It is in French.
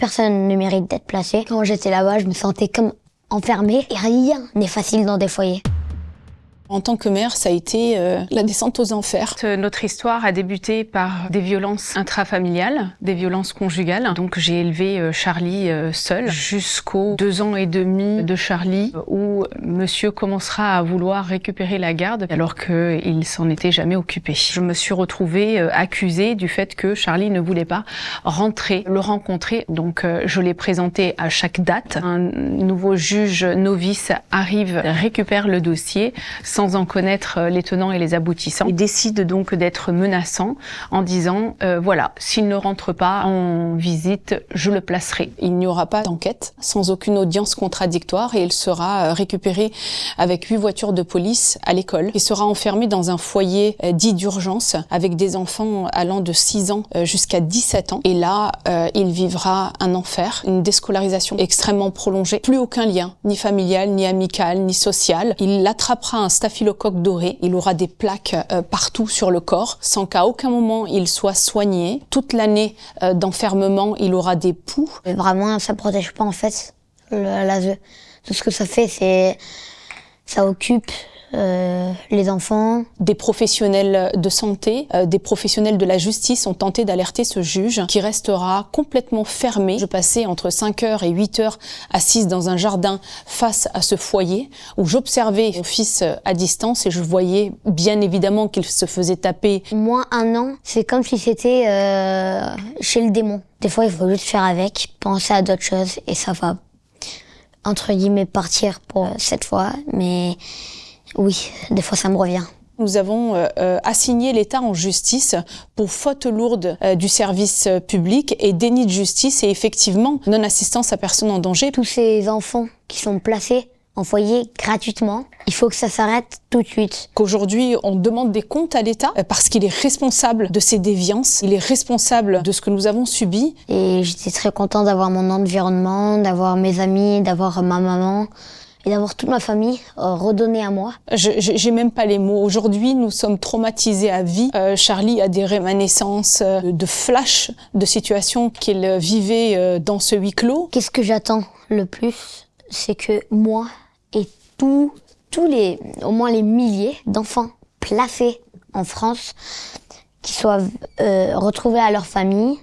Personne ne mérite d'être placé. Quand j'étais là-bas, je me sentais comme enfermée et rien n'est facile dans des foyers. En tant que mère, ça a été la descente aux enfers. Notre histoire a débuté par des violences intrafamiliales, des violences conjugales. Donc j'ai élevé Charlie seul jusqu'aux 2 ans et demi de Charlie où monsieur commencera à vouloir récupérer la garde alors qu'il s'en était jamais occupé. Je me suis retrouvée accusée du fait que Charlie ne voulait pas le rencontrer. Donc je l'ai présenté à chaque date. Un nouveau juge novice arrive, récupère le dossier sans en connaître les tenants et les aboutissants. Il décide donc d'être menaçant en disant voilà, s'il ne rentre pas en visite, je le placerai. Il n'y aura pas d'enquête, sans aucune audience contradictoire, et il sera récupéré avec 8 voitures de police à l'école. Il sera enfermé dans un foyer dit d'urgence avec des enfants allant de 6 ans jusqu'à 17 ans. Et là, il vivra un enfer, une déscolarisation extrêmement prolongée. Plus aucun lien, ni familial, ni amical, ni social. Il attrapera un staphylocoque doré. Il aura des plaques partout sur le corps, sans qu'à aucun moment il soit soigné. Toute l'année d'enfermement, il aura des poux. Mais vraiment, ça protège pas en fait. Tout ce que ça fait, c'est ça occupe les enfants. Des professionnels de santé, des professionnels de la justice ont tenté d'alerter ce juge qui restera complètement fermé. Je passais entre 5h et 8h assise dans un jardin face à ce foyer où j'observais mon fils à distance et je voyais bien évidemment qu'il se faisait taper. Moi, 1 an, c'est comme si c'était chez le démon. Des fois, il faut juste faire avec, penser à d'autres choses et ça va, entre guillemets, partir pour cette fois, mais oui, des fois ça me revient. Nous avons assigné l'État en justice pour faute lourde du service public et déni de justice et effectivement non-assistance à personne en danger. Tous ces enfants qui sont placés en foyer gratuitement, il faut que ça s'arrête tout de suite. Qu'aujourd'hui, on demande des comptes à l'État parce qu'il est responsable de ces déviances, il est responsable de ce que nous avons subi. Et j'étais très contente d'avoir mon environnement, d'avoir mes amis, d'avoir ma maman et d'avoir toute ma famille redonnée à moi. J'ai même pas les mots. Aujourd'hui, nous sommes traumatisés à vie. Charlie a des réminiscences de flashs de situations qu'il vivait dans ce huis clos. Qu'est-ce que j'attends le plus? C'est que moi et au moins les milliers d'enfants placés en France qui soient retrouvés à leur famille.